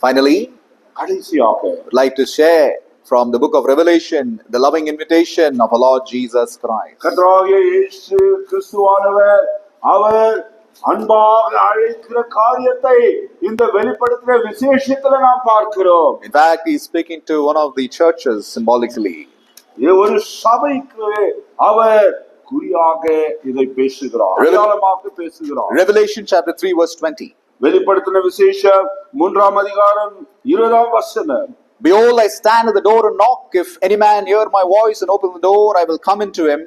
Finally, கடைசியாக I'd like to share from the book of Revelation the loving invitation of our Lord Jesus Christ. கர்த்தராகிய இயேசு கிறிஸ்துவானவர் அவர் அன்பாக அழைக்கிற காரியத்தை இந்த வெளிப்படுத்துகிற விசேஷத்துல நாம் பார்க்கிறோம். In fact, he's speaking to one of the churches symbolically. ஒரு சபைக்கு அவர் குறியாக இதை பேசுகிறார், அடையாளமாக பேசுகிறார். Revelation chapter 3 verse 20. வெளிப்படுத்தின விசேஷம் 3ஆம் அதிகாரம் 20ஆம் வசனம். Behold, I stand at the door and knock. If any man hear my voice and open the door, I will come into him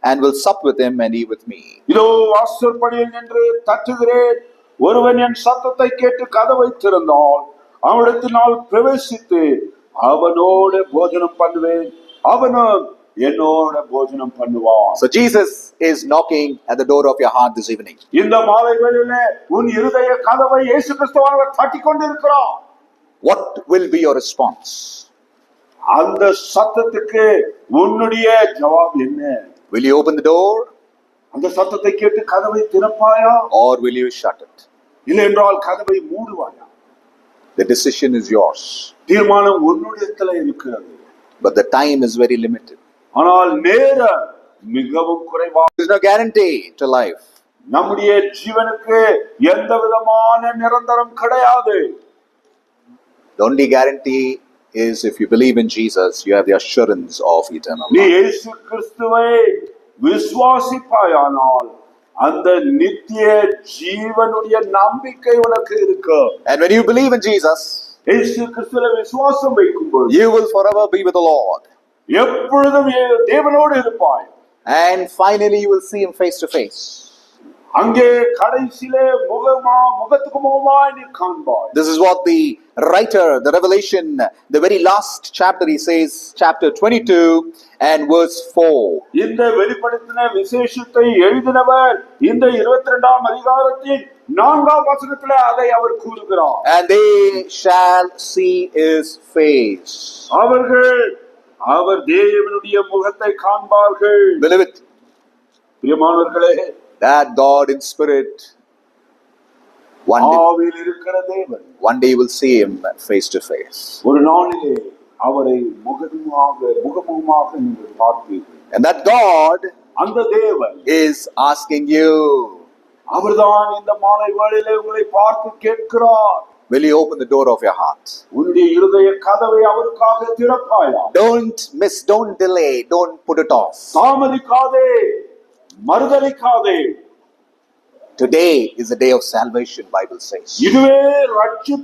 and will sup with him and he with me. இதோ வாசற்படியில் நின்று தட்டுகிறேன். ஒருவன் என் சத்தத்தை கேட்டு கதவை திறந்தால் அவனிடத்தில் நான் பிரவேசித்து அவனோடு போஜனம் பண்ணுவேன், அவனும் என்னோட போஜனம் பண்ணுவான். So Jesus is knocking at the door of your heart this evening. இந்த மாலை வேளையிலே உன் இருதய கதவை இயேசு கிறிஸ்துவானவர் தட்டிக் கொண்டிருக்கிறார். What will be your response? அந்த சத்தத்துக்கு உன்னுடைய ஜவாப் என்ன? Will you open the door அந்த சத்தத்தை கேட்டு கதவை திறப்பாயா, or will you shut it? இல்லை என்றால் கதவை மூடுவாயா? The decision is yours, தீர்மானம் உன்னுடையத்துல இருக்கிறது. but the time is very limited. ஆனால் நேரம் மிகவும் குறைவாக. There is no guarantee to life. நம்முடைய ஜீவனுக்கு எந்த விதமான நிரந்தரம் கிடையாது. The only guarantee is if you believe in Jesus, you have the assurance of eternal நீ life. இயேசு கிறிஸ்துவை விசுவாசிப்பாயானால் அந்த நித்திய ஜீவனுடைய நம்பிக்கை உனக்கு இருக்கு. And when you believe in Jesus, இயேசு கிறிஸ்துவில விசுவாசம் வைக்கும்போது you will forever be with the Lord. எப்பொழுதும் தேவனோடு இருப்பாய். And finally you will see him face to face. அங்கே கடைசியிலே முகத்துக்கு முகமாய் நீ காண்பாய். This is what the writer, the Revelation, the very last chapter, he says, chapter 22 and verse 4. இந்த வெளிப்படுத்தின விசேஷத்தை எழுதினவர் இந்த 22ஆம் அதிகாரத்தின் 4ஆம் வசனத்திலே அதை அவர் கூறுகிறார். And they shall see his face. அவர் தேவனுடைய முகத்தை காண்பார்கள். Beloved, பிரியமானவர்களே, that God in spirit, ஆவியில் இருக்கிற தேவன் one day you will see him face to face. ஒரு நாளிலே அவரை முகமுகமாக நீங்கள் பார்ப்பீர்கள். And that God அந்த தேவன் is asking you, அவர்தான் இந்த மாலை வேளையிலே உங்களை பார்த்து கேட்கிறார். will you open the door of your heart? உன்னுடைய இருதய கதவை அவருக்காக திறப்பாயா? Don't miss, don't delay, don't put it off. தாமதிக்காதே, மறுதலிக்காதே. Today is the day of salvation, Bible says. இதுவே ரட்சிப்பு